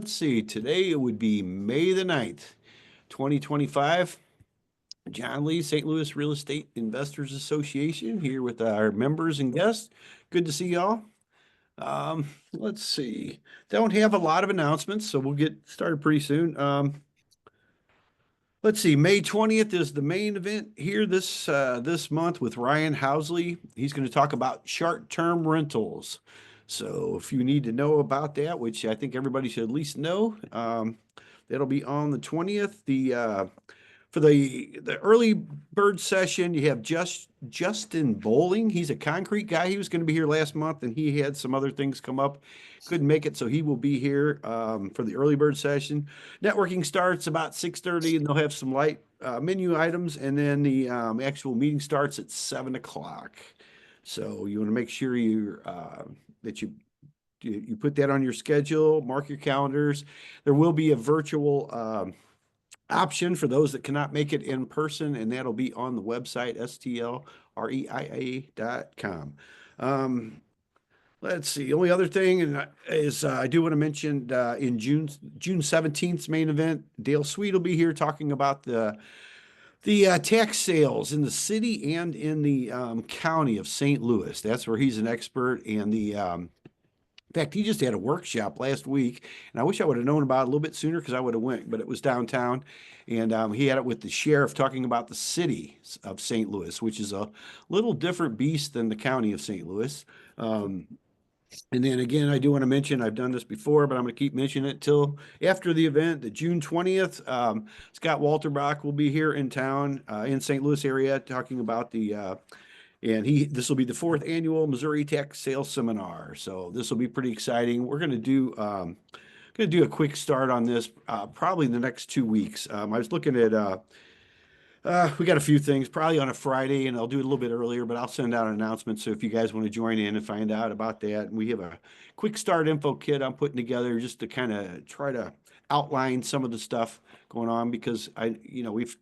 Let's see, today it would be May the 9th, 2025. John Lee, St. Louis Real Estate Investors Association, here with our members and guests. Good to see y'all. Let's see. Don't have a lot of announcements, so we'll get started pretty soon. Let's see, May 20th is the main event here this month with Ryan Housley. He's going to talk about short-term rentals. So if you need to know about that, which I think everybody should at least know, that'll be on the 20th. For the early bird session, you have Justin Bowling. He's a concrete guy. He was going to be here last month, and he had some other things come up. Couldn't make it, so he will be here for the early bird session. Networking starts about 6:30, and they'll have some light menu items, and then the actual meeting starts at 7 o'clock. So you want to make sure that you put that on your schedule, mark your calendars. There will be a virtual option for those that cannot make it in person, and that'll be on the website, STLREIA.com. Let's see. The only other thing is I do want to mention in June 17th's main event, Dale Sweet will be here talking about the tax sales in the city and in the county of St. Louis. That's where he's an expert. And in fact, he just had a workshop last week, and I wish I would have known about it a little bit sooner because I would have went, but it was downtown, and he had it with the sheriff talking about the city of St. Louis, which is a little different beast than the county of St. Louis. And then again, I do want to mention, I've done this before, but I'm going to keep mentioning it till after the event, the June 20th. Scott Walterbach will be here in town, in St. Louis area, talking about this will be the 4th annual Missouri Tax Sales Seminar. So this will be pretty exciting. We're going to do a quick start on this probably in the next 2 weeks. I was looking at we got a few things probably on a Friday, and I'll do it a little bit earlier, but I'll send out an announcement. So if you guys want to join in and find out about that, and we have a quick start info kit I'm putting together just to kind of try to outline some of the stuff going on, because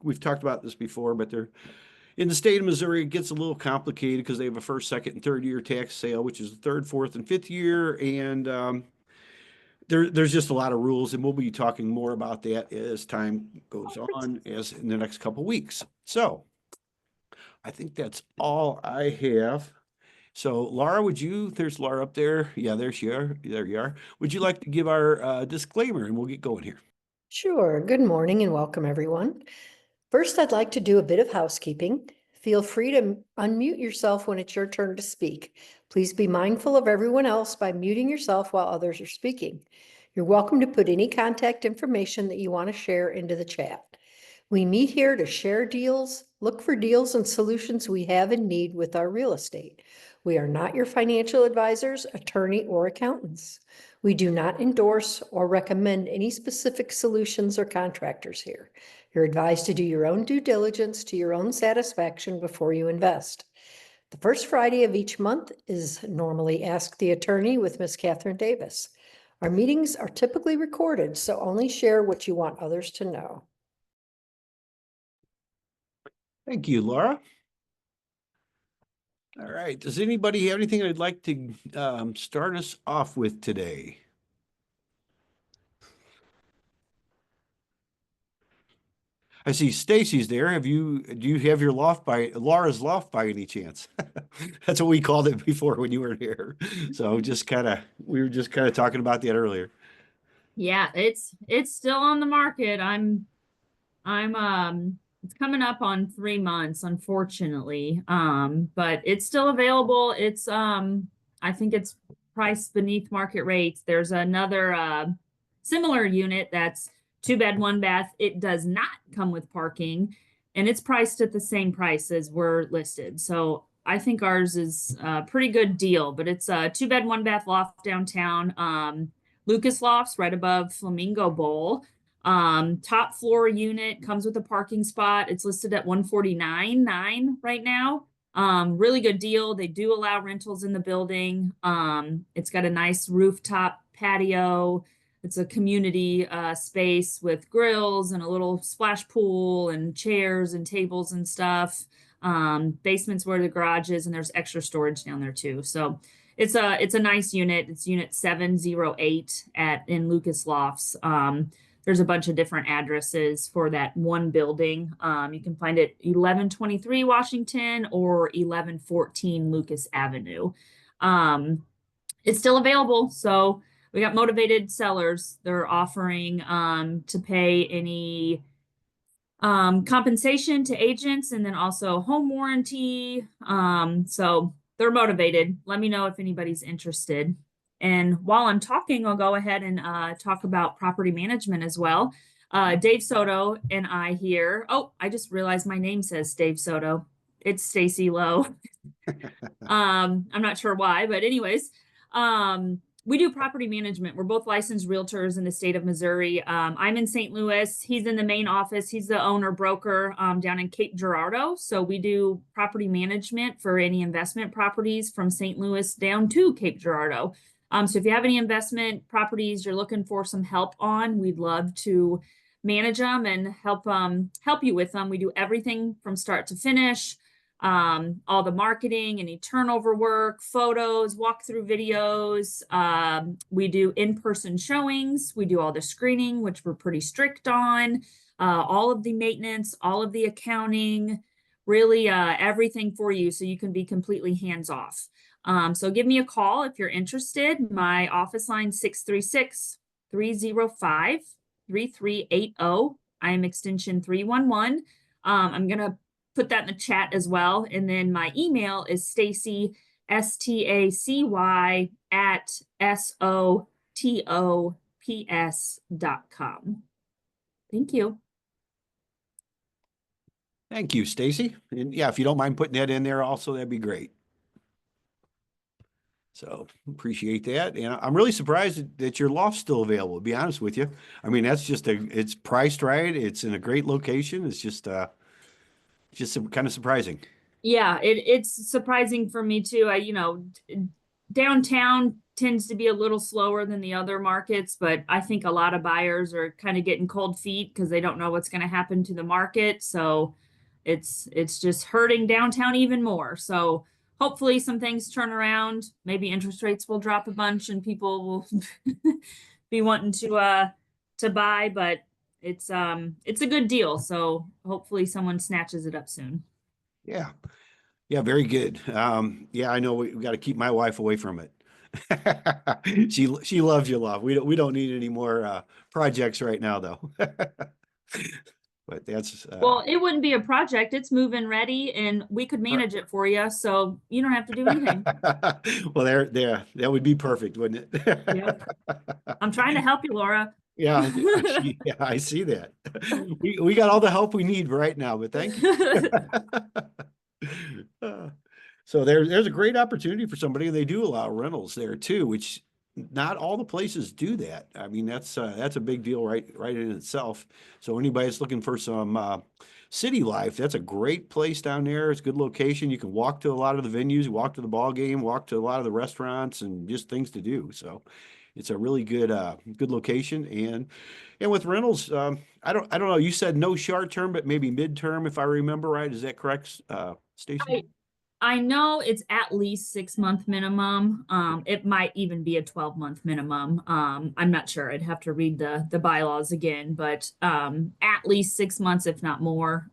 we've talked about this before, but in the state of Missouri, it gets a little complicated because they have a first, second, and third year tax sale, which is the third, fourth, and fifth year. And there's just a lot of rules, and we'll be talking more about that as time goes on, as in the next couple of weeks. So I think that's all I have. So Laura, there's Laura up there. Yeah, there you are. Would you like to give our disclaimer, and we'll get going here? Sure. Good morning and welcome, everyone. First, I'd like to do a bit of housekeeping. Feel free to unmute yourself when it's your turn to speak. Please be mindful of everyone else by muting yourself while others are speaking. You're welcome to put any contact information that you want to share into the chat. We meet here to share deals, look for deals and solutions we have in need with our real estate. We are not your financial advisors, attorney, or accountants. We do not endorse or recommend any specific solutions or contractors here. You're advised to do your own due diligence to your own satisfaction before you invest. The first Friday of each month is normally Ask the Attorney with Ms. Catherine Davis. Our meetings are typically recorded, so only share what you want others to know. Thank you, Laura. All right. Does anybody have anything they'd like to start us off with today? I see Stacy's there. Do you have your Laura's loft by any chance? That's what we called it before when you weren't here. So we were just kind of talking about that earlier. Yeah, it's still on the market. It's coming up on 3 months, unfortunately. But it's still available. I think it's priced beneath market rates. There's another similar unit that's 2-bed, 1-bath. It does not come with parking, and it's priced at the same price as we're listed. So I think ours is a pretty good deal, but it's a 2-bed, 1-bath loft downtown. Lucas Lofts right above Flamingo Bowl. Top floor unit comes with a parking spot. It's listed at $149.9 right now. Really good deal. They do allow rentals in the building. It's got a nice rooftop patio. It's a community space with grills and a little splash pool and chairs and tables and stuff. Basement's where the garage is, and there's extra storage down there too. So It's a nice unit. It's unit 708 in Lucas Lofts. There's a bunch of different addresses for that one building. You can find it 1123 Washington or 1114 Lucas Avenue. It's still available. So we got motivated sellers. They're offering to pay any compensation to agents and then also home warranty. So they're motivated. Let me know if anybody's interested. And while I'm talking, I'll go ahead and talk about property management as well. Dave Soto and I here. Oh, I just realized my name says Dave Soto. It's Stacy Lowe. I'm not sure why, but anyways, we do property management. We're both licensed realtors in the state of Missouri. I'm in St. Louis. He's in the main office. He's the owner broker down in Cape Girardeau. So we do property management for any investment properties from St. Louis down to Cape Girardeau. So if you have any investment properties you're looking for some help on, we'd love to manage them and help you with them. We do everything from start to finish. All the marketing, any turnover work, photos, walkthrough videos. We do in-person showings. We do all the screening, which we're pretty strict on. All of the maintenance, all of the accounting, really everything for you so you can be completely hands-off. So give me a call if you're interested. My office line 636-305-3380. I am extension 311. I'm going to put that in the chat as well. And then my email is Stacy, STACY @SOTOPS.com. Thank you. Thank you, Stacy. And yeah, if you don't mind putting that in there also, that'd be great. So appreciate that. And I'm really surprised that your loft's still available, to be honest with you. I mean, that's just it's priced right. It's in a great location. It's just kind of surprising. Yeah, it's surprising for me too. Downtown tends to be a little slower than the other markets, but I think a lot of buyers are kind of getting cold feet because they don't know what's going to happen to the market. So it's just hurting downtown even more. So hopefully some things turn around. Maybe interest rates will drop a bunch and people will be wanting to buy, but it's a good deal. So hopefully someone snatches it up soon. Yeah. Yeah, very good. Yeah, I know we got to keep my wife away from it. She loves your love. We don't need any more projects right now though. But that's well, it wouldn't be a project. It's move-in ready and we could manage it for you. So you don't have to do anything. Well, there, that would be perfect, wouldn't it? Yep. I'm trying to help you, Laura. Yeah, yeah, I see that. We got all the help we need right now, but thank you. So there's a great opportunity for somebody. They do allow rentals there too, which not all the places do that. I mean, that's a big deal right in itself. So anybody that's looking for some city life, that's a great place down there. It's a good location. You can walk to a lot of the venues, walk to the ball game, walk to a lot of the restaurants, and just things to do. So it's a really good location. And with rentals, I don't know. You said no short term, but maybe midterm, if I remember right. Is that correct, Stacy? I know it's at least 6-month minimum. It might even be a 12-month minimum. I'm not sure. I'd have to read the bylaws again, but at least 6 months, if not more.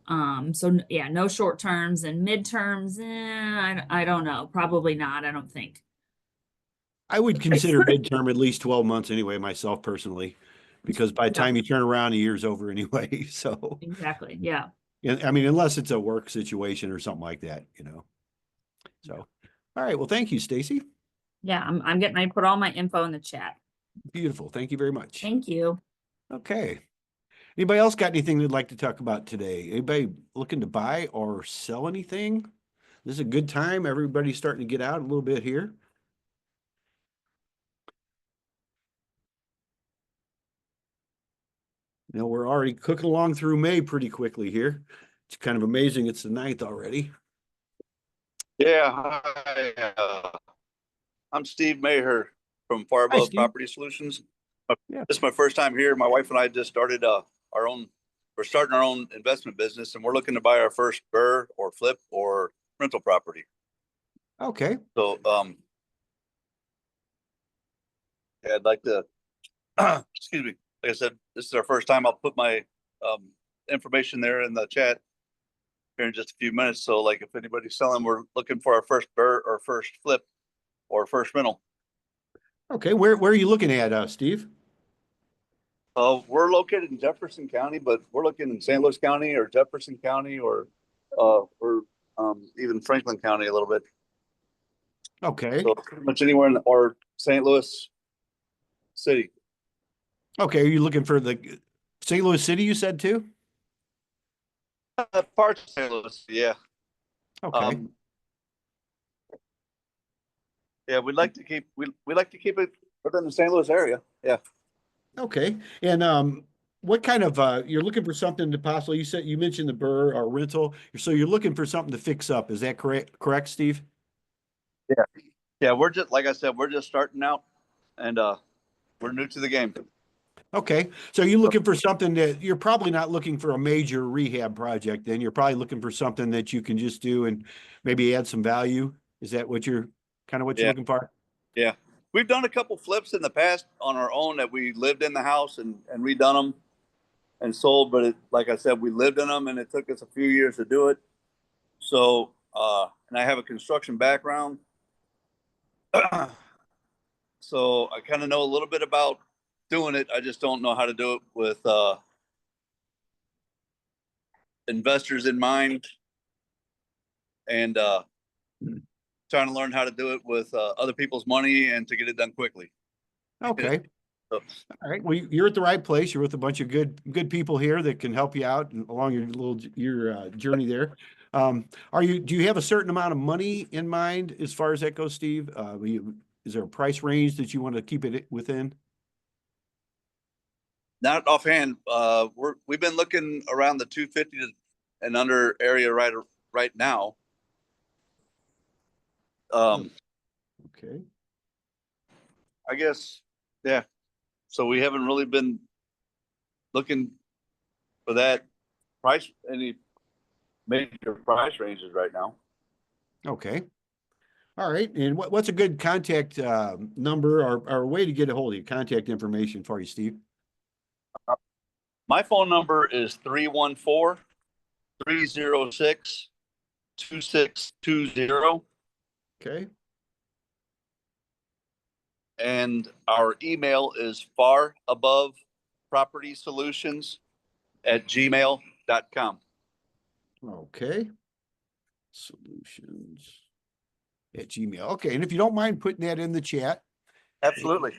So yeah, no short terms and midterms. I don't know. Probably not. I don't think. I would consider midterm at least 12 months anyway, myself personally, because by the time you turn around, a year's over anyway. So exactly. Yeah. I mean, unless it's a work situation or something like that, you know. So, all right. Well, thank you, Stacy. Yeah, I put all my info in the chat. Beautiful. Thank you very much. Thank you. Okay. Anybody else got anything they'd like to talk about today? Anybody looking to buy or sell anything? This is a good time. Everybody's starting to get out a little bit here. You know, we're already cooking along through May pretty quickly here. It's kind of amazing. It's the 9th already. Yeah, hi. I'm Steve Maher from Far Above Property Solutions. Yeah. This is my first time here. My wife and I just started we're starting our own investment business, and we're looking to buy our first BRRRR or flip or rental property. Okay. So I'd like to, excuse me, like I said, this is our first time. I'll put my information there in the chat here in just a few minutes. So like if anybody's selling, we're looking for our first BRRRR or first flip or first rental. Okay, where are you looking at, Steve? We're located in Jefferson County, but we're looking in St. Louis County or Jefferson County or even Franklin County a little bit. Okay. So pretty much anywhere in or St. Louis City. Okay, are you looking for the St. Louis City, you said too? Parts of St. Louis, yeah. Okay. Yeah, we'd like to keep we like to keep it within the St. Louis area. Yeah. Okay. And what kind of you're looking for something to possibly, you mentioned the BRRRR or rental. So you're looking for something to fix up. Is that correct, Steve? Yeah. Yeah, we're just like I said, we're just starting out and we're new to the game. Okay. So you're looking for something that you're probably not looking for a major rehab project, then you're probably looking for something that you can just do and maybe add some value. Is that what you're you're looking for? Yeah. We've done a couple flips in the past on our own that we lived in the house and redone them and sold, but like I said, we lived in them and it took us a few years to do it. So, and I have a construction background. So I kind of know a little bit about doing it. I just don't know how to do it with investors in mind and trying to learn how to do it with other people's money and to get it done quickly. Okay. So, All right. Well, you're at the right place. You're with a bunch of good people here that can help you out along your journey there. Do you have a certain amount of money in mind as far as that goes, Steve? Is there a price range that you want to keep it within? not offhand. We've been looking around the 250 and under area right now. Okay. I guess, yeah. So we haven't really been looking for any major price ranges right now. Okay. All right. And what's a good contact number or way to get a hold of you? Contact information for you, Steve. My phone number is 314-306-2620. Okay. And our email is farabovepropertysolutions@gmail.com. Okay. Solutions@gmail. Okay. And if you don't mind putting that in the chat. Absolutely.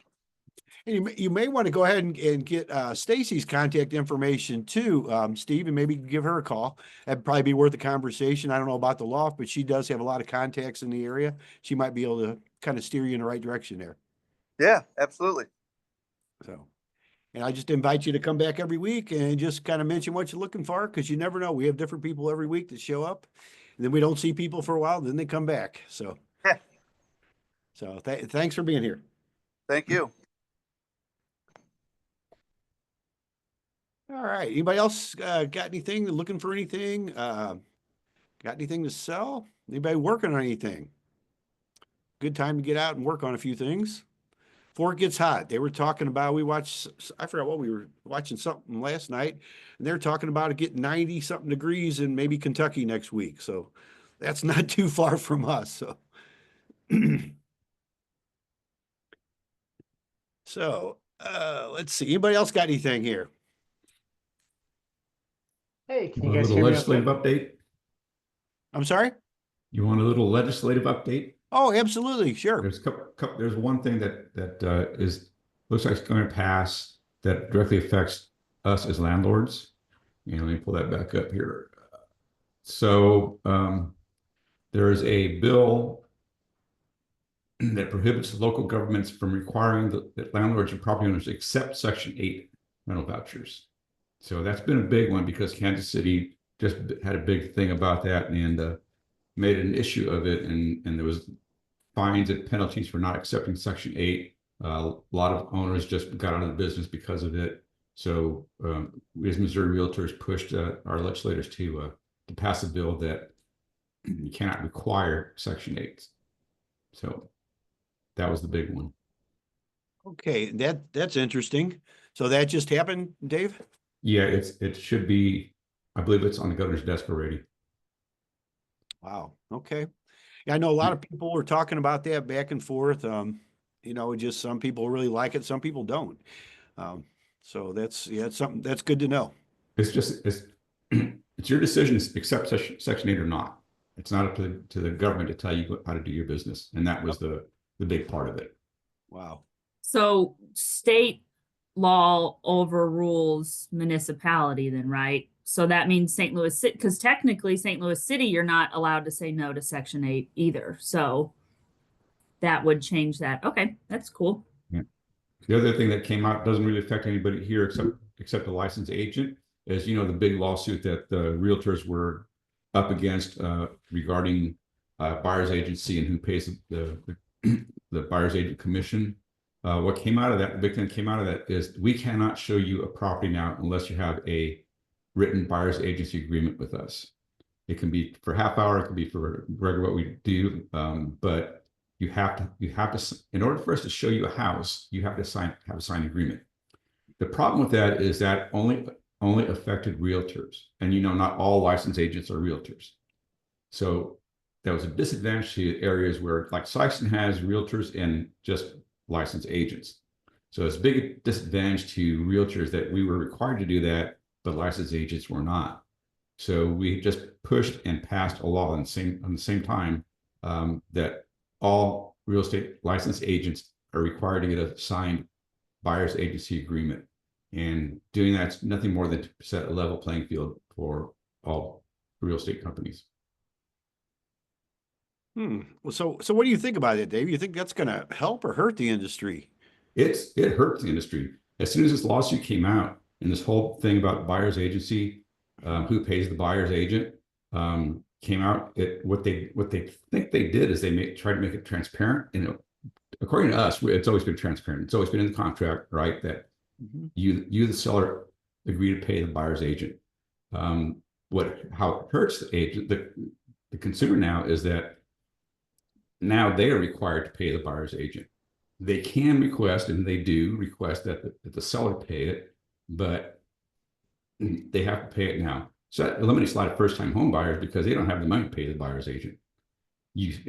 And you may want to go ahead and get Stacy's contact information too, Steve, and maybe give her a call. That'd probably be worth a conversation. I don't know about the loft, but she does have a lot of contacts in the area. She might be able to kind of steer you in the right direction there. Yeah, absolutely. So, and I just invite you to come back every week and just kind of mention what you're looking for, because you never know. We have different people every week that show up, and then we don't see people for a while, then they come back. So, thanks for being here. Thank you. All right. Anybody else got anything, looking for anything? Got anything to sell? Anybody working on anything? Good time to get out and work on a few things. Before it gets hot. They were talking about, I forgot what we were watching something last night, and they're talking about it getting 90 something degrees in maybe Kentucky next week. So that's not too far from us. So, let's see. Anybody else got anything here? Hey, can you Want a guys little hear me legislative okay? update? I'm sorry? You want a little legislative update? Oh, absolutely. Sure. There's one thing that looks like it's going to pass that directly affects us as landlords. Let me pull that back up here. So there is a bill that prohibits local governments from requiring that landlords and property owners accept Section 8 rental vouchers. So that's been a big one because Kansas City just had a big thing about that and made an issue of it, and there was fines and penalties for not accepting Section 8. A lot of owners just got out of the business because of it. So we as Missouri Realtors pushed our legislators to pass a bill that you cannot require Section 8. So that was the big one. Okay, that's interesting. So that just happened, Dave? Yeah, it should be, I believe it's on the governor's desk already. Wow. Okay. Yeah, I know a lot of people were talking about that back and forth. Just some people really like it, some people don't. Um, so it's something that's good to know. It's just, it's your decision to accept Section 8 or not. It's not up to the government to tell you how to do your business. And that was the big part of it. Wow. So state law overrules municipality then, right? So that means St. Louis City, because technically St. Louis City, you're not allowed to say no to Section 8 either. So that would change that. Okay, that's cool. Yeah. The other thing that came out doesn't really affect anybody here except the licensed agent is, the big lawsuit that the realtors were up against regarding buyer's agency and who pays the buyer's agent commission. What came out of that, the big thing that came out of that is we cannot show you a property now unless you have a written buyer's agency agreement with us. It can be for half hour, it can be for regular what we do, but you have to, in order for us to show you a house, you have to have a signed agreement. The problem with that is that only affected realtors, and not all licensed agents are realtors. So that was a disadvantage to areas where, like Sikeston has realtors and just licensed agents. So it's a big disadvantage to realtors that we were required to do that, but licensed agents were not. So we just pushed and passed a law on the same time that all real estate licensed agents are required to get a signed buyer's agency agreement. And doing that's nothing more than to set a level playing field for all real estate companies. Well, so what do you think about it, Dave? You think that's going to help or hurt the industry? It hurts the industry. As soon as this lawsuit came out and this whole thing about buyer's agency, who pays the buyer's agent, came out, what they think they did is they tried to make it transparent. And according to us, it's always been transparent. It's always been in the contract, right? That you the seller agree to pay the buyer's agent. How it hurts the agent, the consumer now is that now they are required to pay the buyer's agent. They can request, and they do request that the seller pay it, but they have to pay it now. So that eliminates a lot of first-time home buyers because they don't have the money to pay the buyer's agent.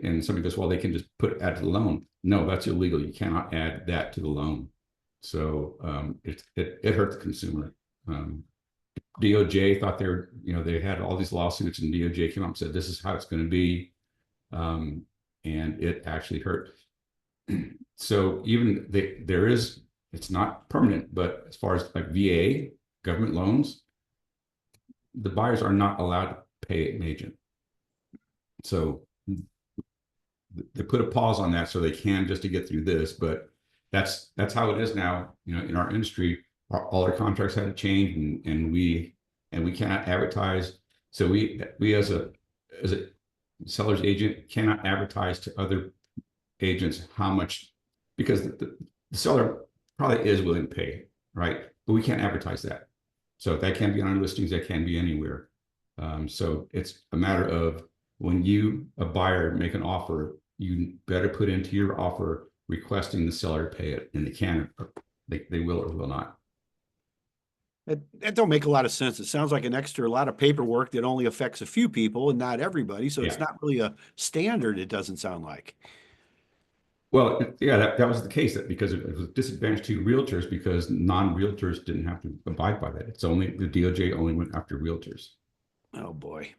And somebody goes, well, they can just add to the loan. No, that's illegal. You cannot add that to the loan. So it hurt the consumer. DOJ thought they had all these lawsuits, and DOJ came up and said, this is how it's going to be. And it actually hurt. So even it's not permanent, but as far as like VA, government loans, the buyers are not allowed to pay an agent. So they put a pause on that so they can, just to get through this, but that's how it is now. In our industry, all our contracts had to change, and we cannot advertise. So we as a seller's agent cannot advertise to other agents how much, because the seller probably is willing to pay, right? But we can't advertise that. So that can be on our listings, that can be anywhere. So it's a matter of when you, a buyer, make an offer, you better put into your offer requesting the seller to pay it, and they will or will not. That don't make a lot of sense. It sounds like a lot of paperwork that only affects a few people and not everybody. So it's not really a standard, it doesn't sound like. Well, yeah, that was the case, that because it was a disadvantage to realtors because non-realtors didn't have to abide by that. It's only the DOJ only went after realtors. Oh boy.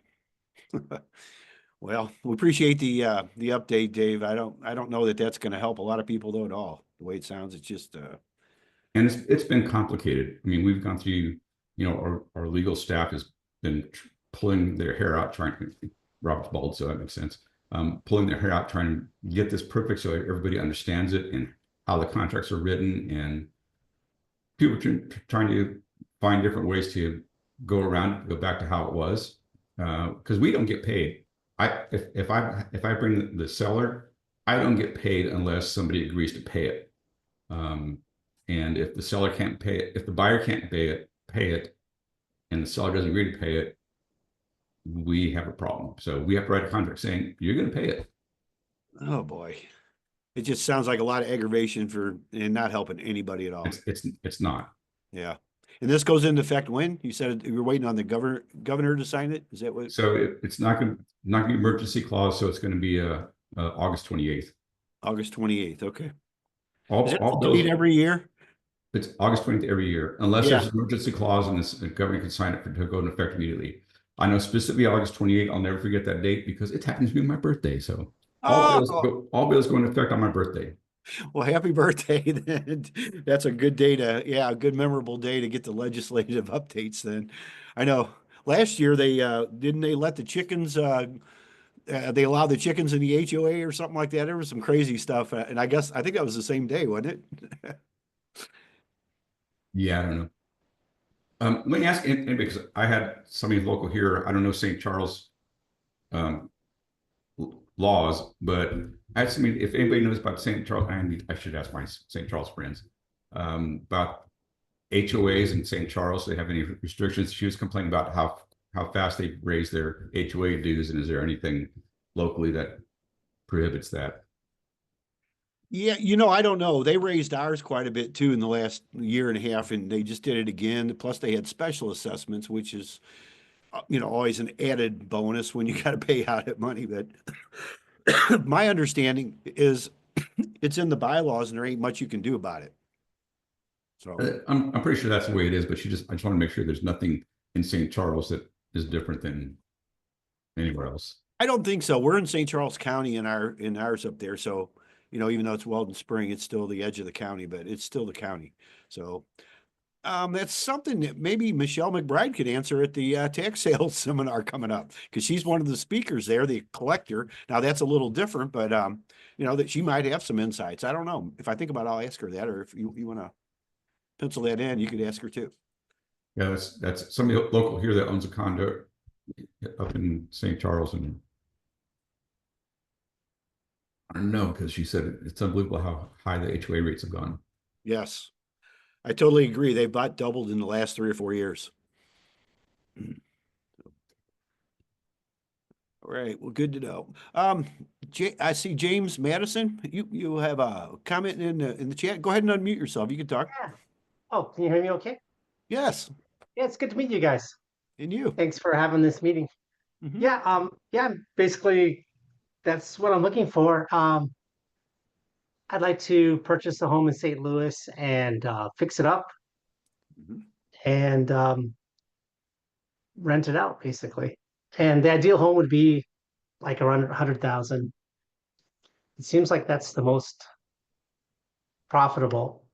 Well, we appreciate the update, Dave. I don't know that that's going to help a lot of people though at all. The way it sounds, it's just and it's been complicated. I mean, we've gone through, our legal staff has been pulling their hair out trying to, Robert's bald, so that makes sense. Pulling their hair out trying to get this perfect so everybody understands it and how the contracts are written, and people trying to find different ways to go around, go back to how it was, because we don't get paid. If I bring the seller, I don't get paid unless somebody agrees to pay it. And if the seller can't pay it, if the buyer can't pay it, and the seller doesn't agree to pay it, we have a problem. So we have to write a contract saying you're going to pay it. oh boy. It just sounds like a lot of aggravation and not helping anybody at all. It's not. Yeah. And this goes into effect when? You said you were waiting on the governor to sign it? Is that what? So it's not gonna be emergency clause, so it's gonna be August 28th. August 28th. Okay. Is it All date bills, every year? it's August 20th every year, unless Yeah. there's an emergency clause and the governor can sign it to go into effect immediately. I know specifically August 28th, I'll never forget that date because it happens to be my birthday. So all bills go into effect on my birthday. Well, happy birthday. Then. That's a good day a good memorable day to get the legislative updates then. I know last year they didn't they let the chickens they allowed the chickens in the HOA or something like that. There was some crazy stuff. And I think that was the same day, wasn't it? Yeah, I don't know. Let me ask, and because I had somebody local here, I don't know St. Charles um, laws, but I had somebody, if anybody knows about St. Charles, I should ask my St. Charles friends about HOAs in St. Charles. They have any restrictions? She was complaining about how fast they raise their HOA dues, and is there anything locally that prohibits that? Yeah, I don't know. They raised ours quite a bit too in the last year and a half, and they just did it again. Plus, they had special assessments, which is, always an added bonus when you got to pay out that money. But my understanding is it's in the bylaws, and there ain't much you can do about it. So I'm pretty sure that's the way it is, but I just want to make sure there's nothing in St. Charles that is different than anywhere else. I don't think so. We're in St. Charles County in ours up there. So, even though it's Weldon Spring, it's still the edge of the county, but it's still the county. So that's something that maybe Michelle McBride could answer at the tax sales seminar coming up because she's one of the speakers there, the collector. Now that's a little different, but that she might have some insights. I don't know. If I think about it, I'll ask her that, or if you want to pencil that in, you could ask her too. Yeah, that's somebody local here that owns a condo up in St. Charles, and I don't know because she said it's unbelievable how high the HOA rates have gone. Yes, I totally agree. They've about doubled in the last 3 or 4 years. All right. Well, good to know. I see James Madison. You have a comment in the chat. Go ahead and unmute yourself. You can talk. Yeah. Oh, can you hear me okay? Yes. Yeah, it's good to meet you guys. And you. Thanks for having this meeting. Mhm. Yeah, basically that's what I'm looking for. I'd like to purchase a home in St. Louis and fix it up Mhm. and rent it out basically. And the ideal home would be like around 100,000. It seems like that's the most profitable.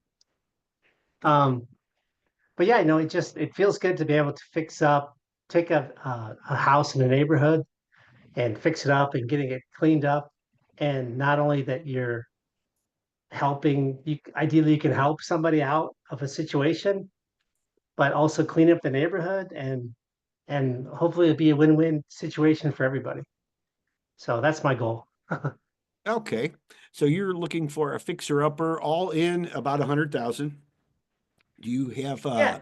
But yeah, it feels good to be able to take a house in a neighborhood and fix it up and getting it cleaned up. And not only that you're helping, ideally you can help somebody out of a situation, but also clean up the neighborhood and hopefully it'll be a win-win situation for everybody. So that's my goal. Okay. So you're looking for a fixer-upper, all in about 100,000. Do you have? Yeah.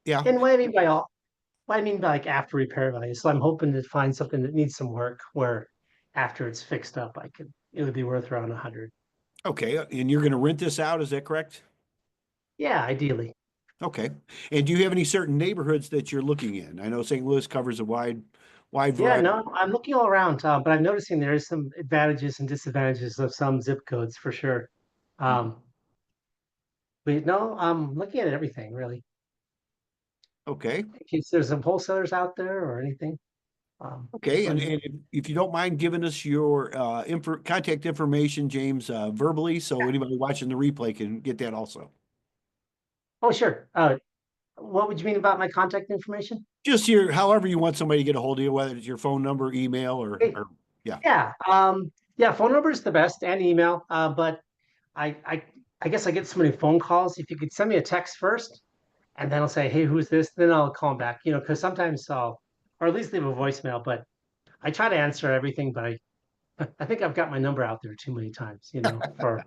Yeah. And what I mean by like after repair value. So I'm hoping to find something that needs some work where after it's fixed up, it would be worth around 100. Okay. And you're going to rent this out, is that correct? Yeah, ideally. Okay. And do you have any certain neighborhoods that you're looking in? I know St. Louis covers a wide Yeah, variety. no, I'm looking all around, but I'm noticing there is some advantages and disadvantages of some zip codes for sure. But no, I'm looking at everything really. Okay. In case there's some wholesalers out there or anything. Okay. Let And, me know. and if you don't mind giving us your contact information, James, verbally, so anybody watching the replay can get that also. Oh, sure. What would you mean about my contact information? Just however you want somebody to get a hold of you, whether it's your phone number, email, or Hey, yeah. yeah, phone number is the best and email. But I, I, I guess I get so many phone calls. If you could send me a text first, and then I'll say, "Hey, who's this?" Then I'll call them back. Because sometimes or at least leave a voicemail. But I try to answer everything. But I think I've got my number out there too many times. For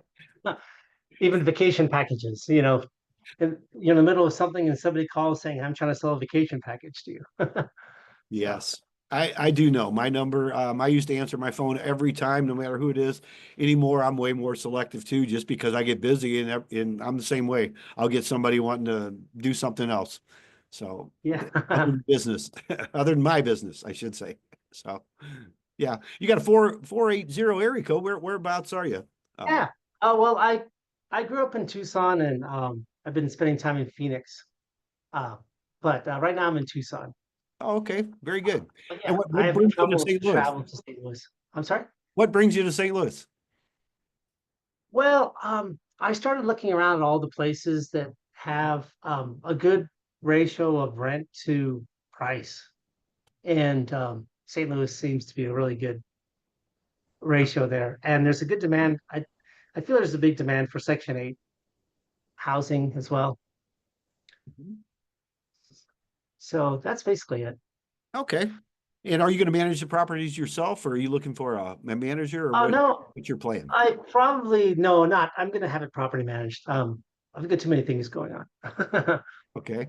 even vacation packages. And you're in the middle of something, and somebody calls saying, "I'm trying to sell a vacation package to you." So, Yes. I do know my number. I used to answer my phone every time, no matter who it is. Anymore, I'm way more selective too, just because I get busy and I'm the same way. I'll get somebody wanting to do something else. So Yeah. other than business, other than my business, I should say. So yeah, you got a 480 area code. Whereabouts are you? Yeah. Oh, well, I grew up in Tucson and I've been spending time in Phoenix. Uh, but right now I'm in Tucson. Oh, okay, very good. But And yeah, I what have brings you to trouble to St. Louis? travel to St. Louis. I'm sorry? What brings you to St. Louis? Well, I started looking around at all the places that have a good ratio of rent to price. And St. Louis seems to be a really good ratio there. And there's a good demand. I feel there's a big demand for Section 8 housing as well. So that's basically it. Okay. And are you going to manage the properties yourself, or are you looking for a manager, or Oh, no, what's your plan? I probably, no, not, I'm going to have it property managed. I've got too many things going on. Okay.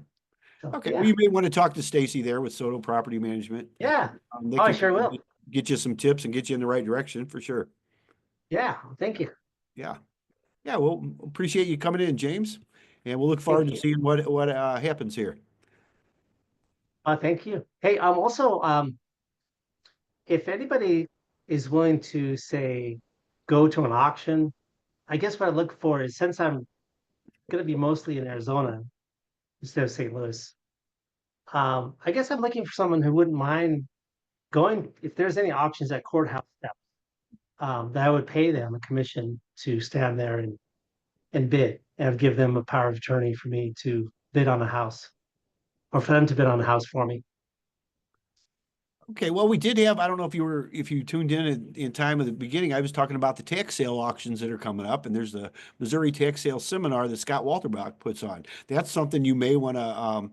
So, Okay. Well, yeah, you may want to talk to Stacy there with Soto Property Management. yeah. They Oh, I can sure will. get you some tips and get you in the right direction for sure. Yeah, thank you. Yeah. Yeah. Well, appreciate you coming in, James. And we'll look forward Thank to you. seeing what happens here. Thank you. Hey, also, if anybody is willing to say, go to an auction, I guess what I look for is since I'm going to be mostly in Arizona instead of St. Louis, I guess I'm looking for someone who wouldn't mind going, if there's any auctions at courthouse steps, that I would pay them a commission to stand there and bid and give them a power of attorney for me to bid on a house or for them to bid on a house for me. Okay, well, we did have, I don't know if you tuned in time at the beginning, I was talking about the tax sale auctions that are coming up, and there's the Missouri tax sale seminar that Scott Walterbach puts on. That's something you may want to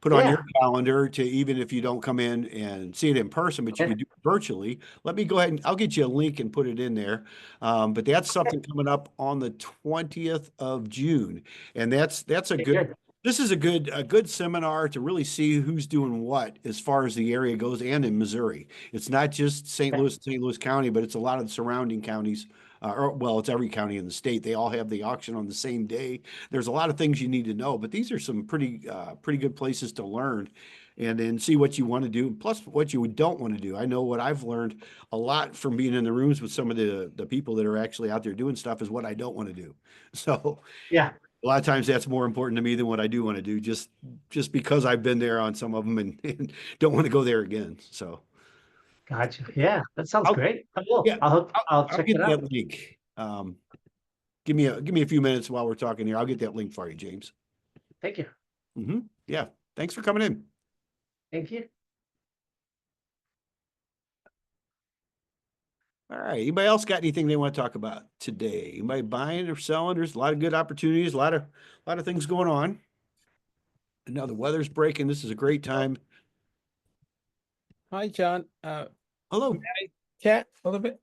put on your Yeah. calendar to, even if you don't come in and see it in person, but you Okay. can do it virtually. Let me go ahead and I'll get you a link and put it in there. But that's something coming up on the 20th of June. And that's a Okay, good, good. this is a good seminar to really see who's doing what as far as the area goes and in Missouri. It's not just St. Louis County, but it's a lot of the surrounding counties. Or, well, it's every county in the state. They all have the auction on the same day. There's a lot of things you need to know, but these are some pretty good places to learn and then see what you want to do, plus what you don't want to do. I know what I've learned a lot from being in the rooms with some of the people that are actually out there doing stuff is what I don't want to do. So Yeah. a lot of times that's more important to me than what I do want to do, just because I've been there on some of them and don't want to go there again. So Gotcha. Yeah, that sounds I'll great. I will. yeah, I'll I'll check it get out. that link. Give me a few minutes while we're talking here. I'll get that link for you, James. Thank you. Yeah. Thanks for coming in. Thank you. All right. Anybody else got anything they want to talk about today? Anybody buying or selling? There's a lot of good opportunities, a lot of things going on. And now the weather's breaking. This is a great time. Hi, John. Hello. May I chat a little bit?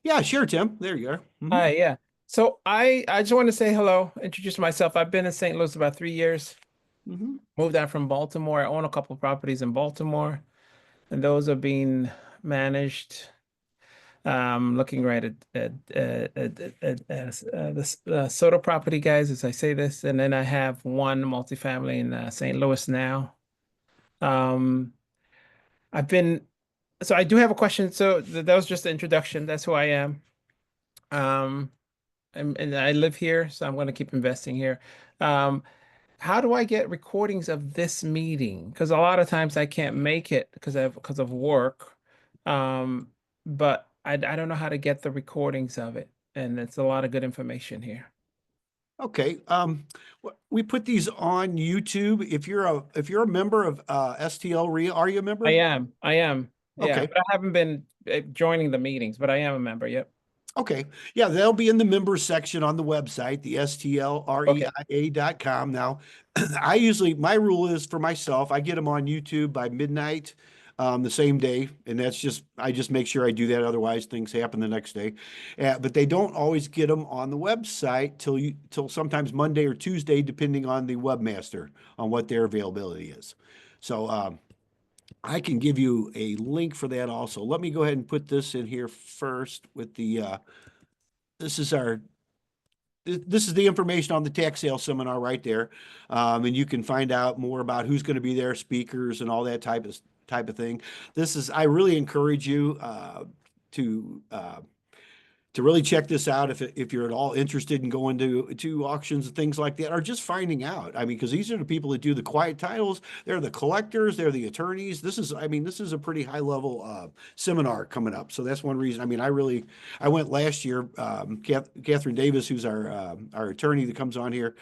Yeah, sure, Tim. There you are. Hi, yeah. So I just want to say hello, introduce myself. I've been in St. Louis about 3 years. Moved out from Baltimore. I own a couple of properties in Baltimore, and those are being managed. Looking right at the Soto property guys as I say this, and then I have one multifamily in St. Louis now. I've been So I do have a question. So that was just the introduction. That's who I am. Um, and I live here, so I'm going to keep investing here. Um, how do I get recordings of this meeting? Because a lot of times I can't make it because of work. But I don't know how to get the recordings of it, and it's a lot of good information here. Okay. We put these on YouTube. If you're a member of STLREIA, are you a member? I am. Yeah, Okay. but I haven't been joining the meetings, but I am a member. Yep. Okay. Yeah, they'll be in the members section on the website, the STLREIA.com. Now, my rule is for myself, I get them on YouTube by midnight the same day. And I just make sure I do that. Otherwise, things happen the next day. But they don't always get them on the website till sometimes Monday or Tuesday, depending on the webmaster on what their availability is. So, I can give you a link for that also. Let me go ahead and put this in here first with the, this is our, this is the information on the tax sale seminar right there. And you can find out more about who's going to be there, speakers and all that type of thing. I really encourage you, to, to really check this out if you're at all interested in going to auctions and things like that, or just finding out. I mean, because these are the people that do the quiet titles. They're the collectors. They're the attorneys. This is a pretty high level seminar coming up. So that's one reason. I mean, I went last year. Catherine Davis, who's our attorney that comes on here,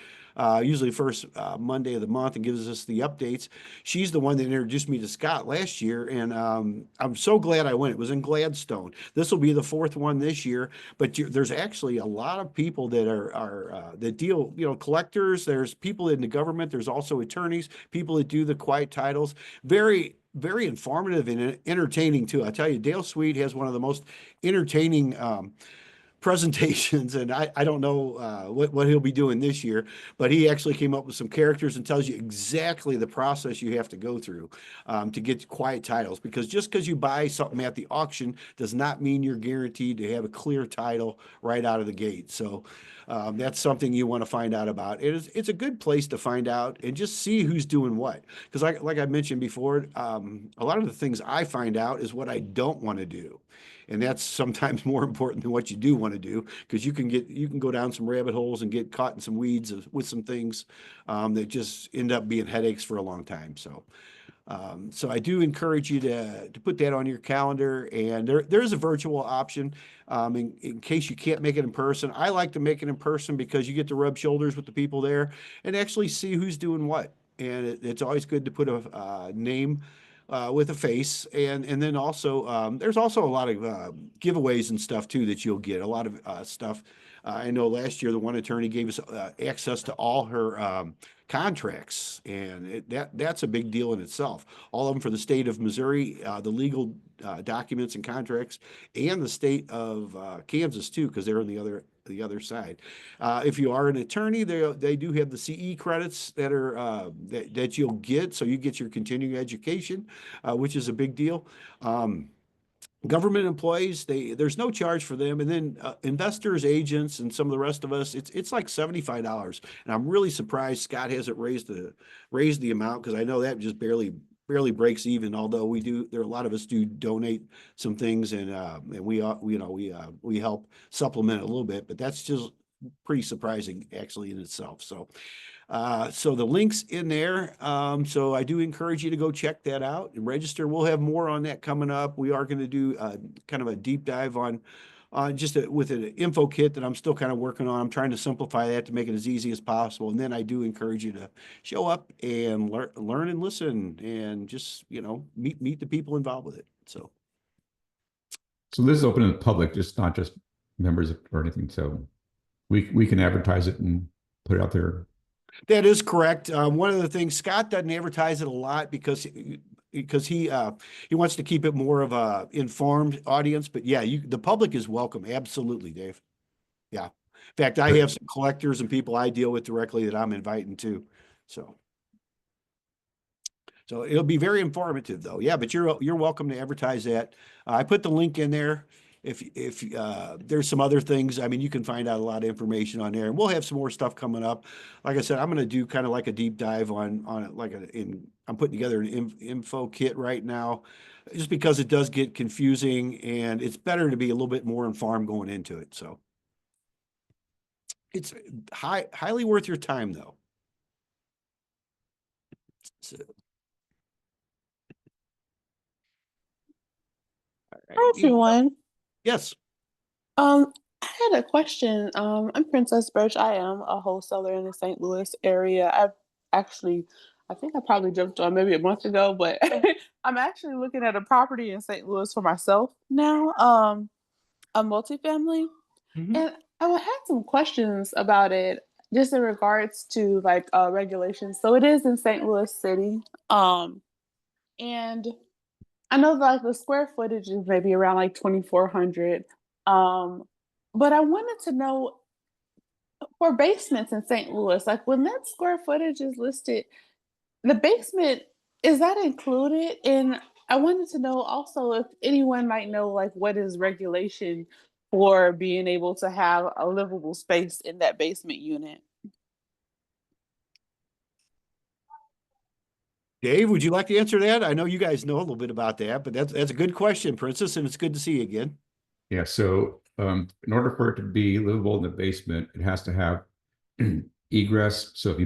usually first Monday of the month and gives us the updates. She's the one that introduced me to Scott last year, and I'm so glad I went. It was in Gladstone. This will be the fourth one this year, but there's actually a lot of people that are that deal, collectors. There's people in the government. There's also attorneys, people that do the quiet titles. Very, very informative and entertaining too. I tell you, Dale Sweet has one of the most entertaining presentations, and I don't know what he'll be doing this year, but he actually came up with some characters and tells you exactly the process you have to go through to get quiet titles, because just because you buy something at the auction does not mean you're guaranteed to have a clear title right out of the gate. So that's something you want to find out about. It's a good place to find out and just see who's doing what, because like I mentioned before, a lot of the things I find out is what I don't want to do. And that's sometimes more important than what you do want to do, because you can go down some rabbit holes and get caught in some weeds with some things that just end up being headaches for a long time. So I do encourage you to put that on your calendar. And there is a virtual option in case you can't make it in person. I like to make it in person because you get to rub shoulders with the people there and actually see who's doing what. And it's always good to put a name with a face, and then also there's also a lot of giveaways and stuff too that you'll get. A lot of stuff. I know last year the one attorney gave us access to all her contracts, and that's a big deal in itself. All of them for the state of Missouri, the legal documents and contracts, and the state of Kansas too, because they're on the other side. If you are an attorney, they do have the CE credits that are that you'll get, so you get your continuing education, which is a big deal. Government employees, there's no charge for them, and then investors, agents, and some of the rest of us, it's like $75. And I'm really surprised Scott hasn't raised the amount, because I know that just barely breaks even. Although there are a lot of us do donate some things, and we help supplement a little bit, but that's just pretty surprising actually in itself. So the link's in there. So I do encourage you to go check that out and register. We'll have more on that coming up. We are going to do kind of a deep dive on just with an info kit that I'm still kind of working on. I'm trying to simplify that to make it as easy as possible. And then I do encourage you to show up and learn and listen, and just, meet the people involved with it. So this is open to the public, just not just members or anything. So we can advertise it and put it out there. That is correct. One of the things, Scott doesn't advertise it a lot because he wants to keep it more of a informed audience. But yeah, the public is welcome. Absolutely, Dave. Yeah. In fact, I have some collectors and people I deal with directly that I'm inviting too. So it'll be very informative though. Yeah, but you're welcome to advertise that. I put the link in there. If there's some other things, I mean, you can find out a lot of information on there, and we'll have some more stuff coming up. Like I said, I'm going to do kind of like a deep dive on it. I'm putting together an info kit right now, just because it does get confusing, and it's better to be a little bit more informed going into it. So it's highly worth your time though. So, all right. Hi, everyone. Yes. I had a question. I'm Princess Birch. I am a wholesaler in the St. Louis area. I think I probably jumped on maybe a month ago, but I'm actually looking at a property in St. Louis for myself now, a multifamily. Mm-hmm. And I had some questions about it, just in regards to regulations. So it is in St. Louis City. And I know the square footage is maybe around 2,400. But I wanted to know, for basements in St. Louis, when that square footage is listed, the basement is that included? And I wanted to know also if anyone might know like what is regulation for being able to have a livable space in that basement unit. Dave, would you like to answer that? I know you guys know a little bit about that, but that's a good question, Princess, and it's good to see you again. Yeah, so in order for it to be livable in the basement, it has to have egress. So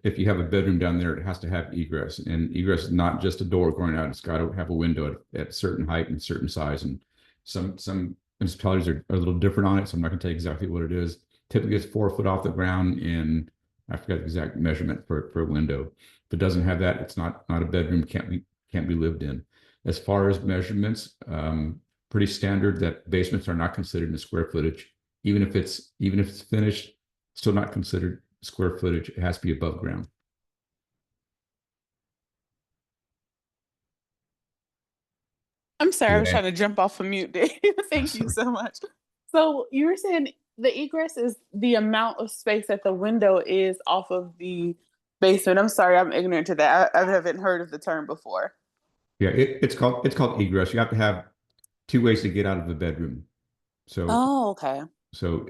if you have a bedroom down there, it has to have egress. And egress is not just a door going out, it's got to have a window at a certain height and certain size. And some municipalities are a little different on it, so I'm not going to tell you exactly what it is. Typically it's 4 foot off the ground, and I forgot the exact measurement for a window. If it doesn't have that, it's not a bedroom, can't be lived in. As far as measurements, pretty standard that basements are not considered in the square footage. Even if it's finished, still not considered square footage. It has to be above ground. I'm sorry, I was Yeah. trying to jump off of mute, Dave. Thank you so much. So you were saying the egress is the amount of space that the window is off of the basement. I'm sorry, I'm ignorant to that. I haven't heard of the term before. Yeah, it's called egress. You have to have 2 ways to get out of the bedroom. So Oh, okay. so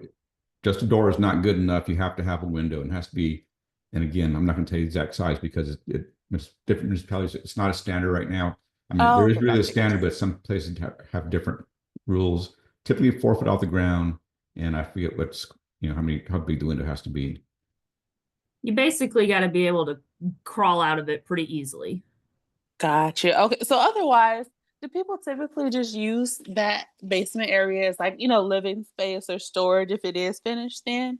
just a door is not good enough. You have to have a window, and it has to be. And again, I'm not going to tell you the exact size because it's different municipalities. It's not a standard right now. I mean, there is Okay, really a gotcha. standard, but some places have different rules. Typically 4 foot off the ground, and I forget how big the window has to be. You basically got to be able to crawl out of it pretty easily. Gotcha. Okay. So otherwise, do people typically just use that basement area as like, living space or storage if it is finished then?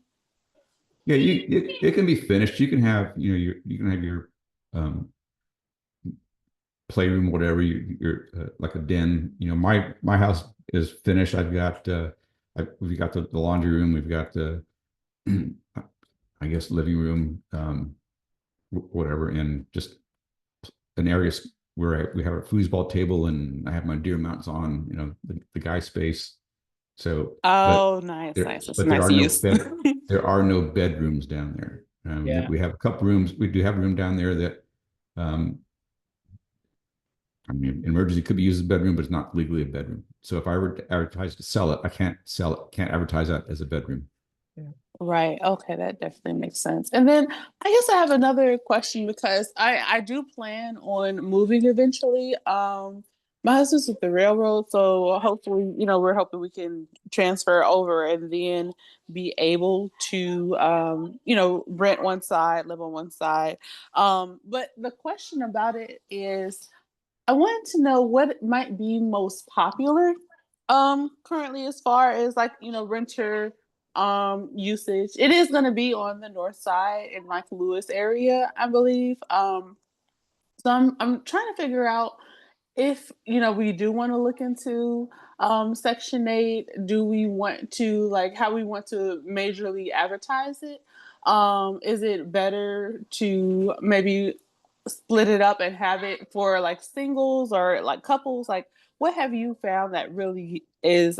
Yeah, it can be finished. You can have your um, playroom, whatever your like a den. My house is finished. We've got the laundry room. We've got the I guess living room, whatever, and just an area where we have a foosball table and I have my deer mounts on. The guy space. So, Oh, nice. That's but nice use. there are no bedrooms down there. Yeah. We have a couple rooms. We do have a room down there that, I mean, emergency could be used as a bedroom, but it's not legally a bedroom. So if I were to advertise to sell it, I can't sell it, can't advertise that as a bedroom. Right. Okay, that definitely makes sense. And then I guess I have another question because I do plan on moving eventually. My husband's with the railroad, so hopefully, we're hoping we can transfer over and then be able to, rent one side, live on one side. But the question about it is, I wanted to know what might be most popular currently as far as like, renter usage. It is going to be on the north side in like Lewis area, I believe. So I'm trying to figure out if we do want to look into Section 8. Do we want to like how we want to majorly advertise it? Is it better to maybe split it up and have it for like singles or like couples? Like what have you found that really is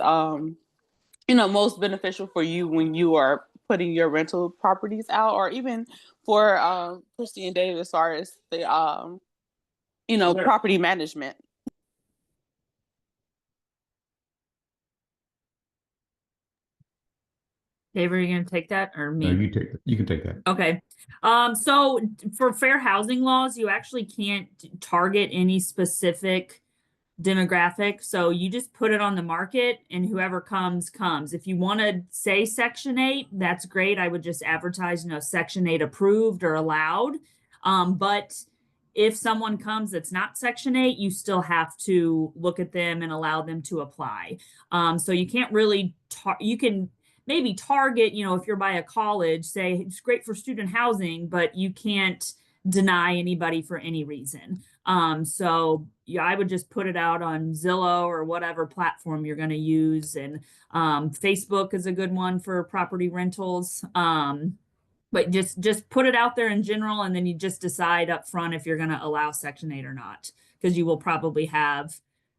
most beneficial for you when you are putting your rental properties out, or even for Christy and Dave as far as the property management? Dave, are you going to take that or me? No, you can take that. Okay. So for fair housing laws, you actually can't target any specific demographic. So you just put it on the market and whoever comes. If you want to say Section 8, that's great. I would just advertise, Section 8 approved or allowed. But if someone comes that's not Section 8, you still have to look at them and allow them to apply. So you can't really, you can maybe target, if you're by a college, say it's great for student housing, but you can't deny anybody for any reason. So yeah, I would just put it out on Zillow or whatever platform you're going to use. And Facebook is a good one for property rentals. But just put it out there in general, and then you just decide up front if you're going to allow Section 8 or not, because you will probably have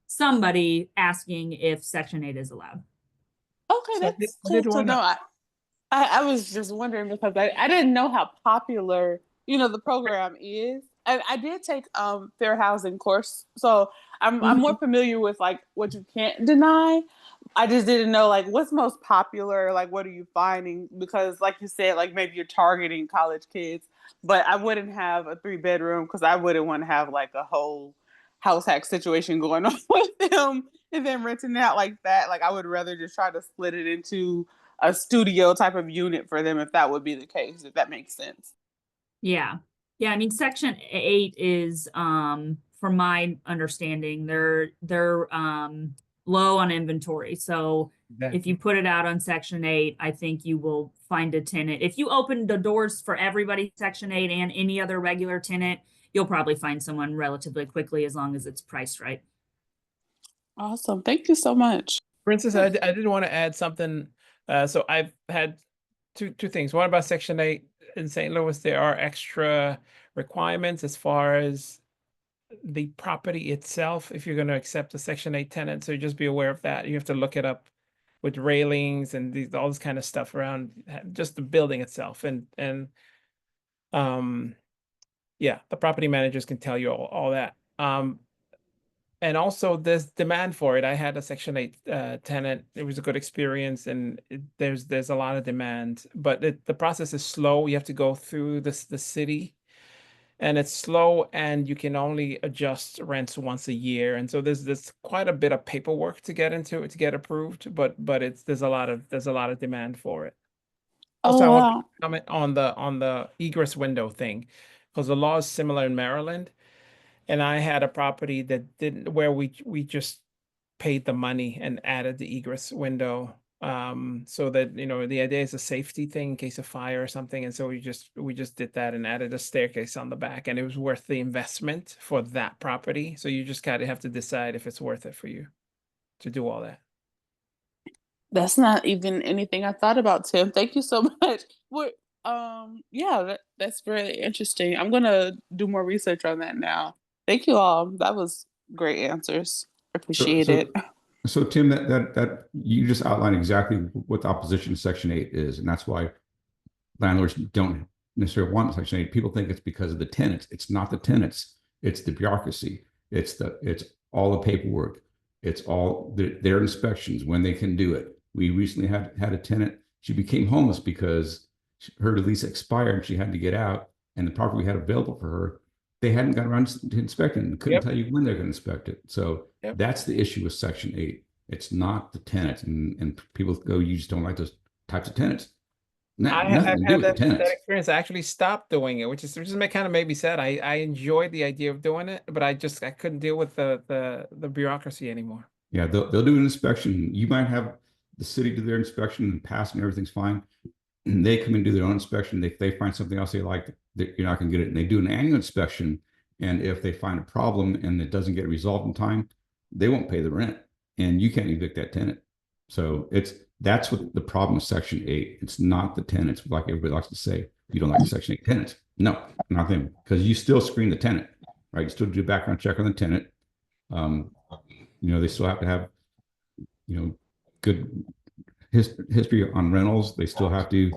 somebody asking if Section 8 is allowed. Okay, that's cool to know. I was just wondering because I didn't know how popular, the program is. and I did take fair housing course, so I'm more familiar with like what you can't deny. I just didn't know like what's most popular, like what are you finding? Because like you said, like maybe you're targeting college kids, but I wouldn't have a 3-bedroom because I wouldn't want to have like a whole house hack situation going on with them and then renting out like that. Like I would rather just try to split it into a studio type of unit for them if that would be the case, if that makes sense. Yeah. Yeah, I mean, Section 8 is, from my understanding, they're low on inventory. So if you put it out on Section 8, I think you will find a tenant. If you open the doors for everybody, Section 8 and any other regular tenant, you'll probably find someone relatively quickly as long as it's priced right. Awesome. Thank you so much. Princess, I did want to add something. So I've had two things. One about Section 8 in St. Louis, there are extra requirements as far as the property itself if you're going to accept a Section 8 tenant. So just be aware of that. You have to look it up with railings and all this kind of stuff around just the building itself. Yeah, the property managers can tell you all that. And also there's demand for it. I had a Section 8 tenant. It was a good experience, and there's a lot of demand, but the process is slow. You have to go through the city, and it's slow, and you can only adjust rents once a year. And so there's quite a bit of paperwork to get into it to get approved, but there's a lot of demand for it. Also, Oh, I want wow. to comment on the egress window thing, because the law is similar in Maryland. And I had a property that didn't, where we just paid the money and added the egress window. So that, the idea is a safety thing in case of fire or something. And so we just did that and added a staircase on the back, and it was worth the investment for that property. So you just kind of have to decide if it's worth it for you to do all that. That's not even anything I thought about, Tim. Thank you so much. Yeah, that's really interesting. I'm gonna do more research on that now. Thank you all. That was great answers. So, Appreciate so, it. so Tim, that you just outlined exactly what the opposition to Section 8 is, and that's why landlords don't necessarily want Section 8. People think it's because of the tenants. It's not the tenants. It's the bureaucracy. It's all the paperwork. It's all their inspections when they can do it. We recently had a tenant. She became homeless because her lease expired and she had to get out, and the property we had available for her, they hadn't got around to inspecting it. Couldn't tell you when they're going to inspect it. So that's the issue with Section 8. It's not the tenants, and people go, you just don't like those types of tenants. Nothing I've to do had with the that tenants. experience. I actually stopped doing it, which kind of made me sad. I enjoyed the idea of doing it, but I couldn't deal with the bureaucracy anymore. Yeah, they'll do an inspection. You might have the city do their inspection and pass, and everything's fine. And they come and do their own inspection. If they find something else they like, you're not going to get it. And they do an annual inspection, and if they find a problem and it doesn't get resolved in time, they won't pay the rent, and you can't evict that tenant. So that's what the problem with Section 8. It's not the tenants, like everybody likes to say. You don't like the Section 8 tenants. No, not them, because you still screen the tenant, right? You still do a background check on the tenant. They still have to have, good history on rentals. They still have to,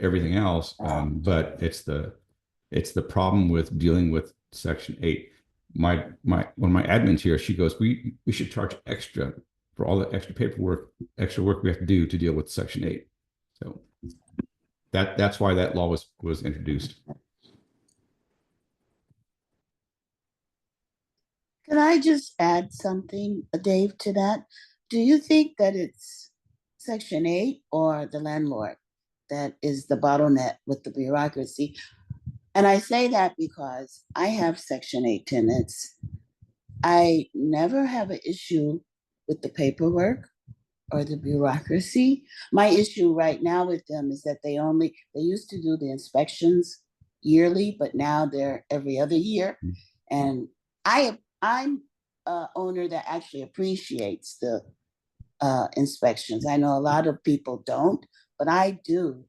everything else. But it's the problem with dealing with Section 8. One of my admins here, she goes, we should charge extra for all the extra work we have to do to deal with Section 8. So that's why that law was introduced. Can I just add something, Dave, to that? Do you think that it's Section 8 or the landlord that is the bottleneck with the bureaucracy? And I say that because I have Section 8 tenants. I never have an issue with the paperwork or the bureaucracy. My issue right now with them is that they used to do the inspections yearly, but now they're every other year. And I'm an owner that actually appreciates the inspections. I know a lot of people don't, but I do.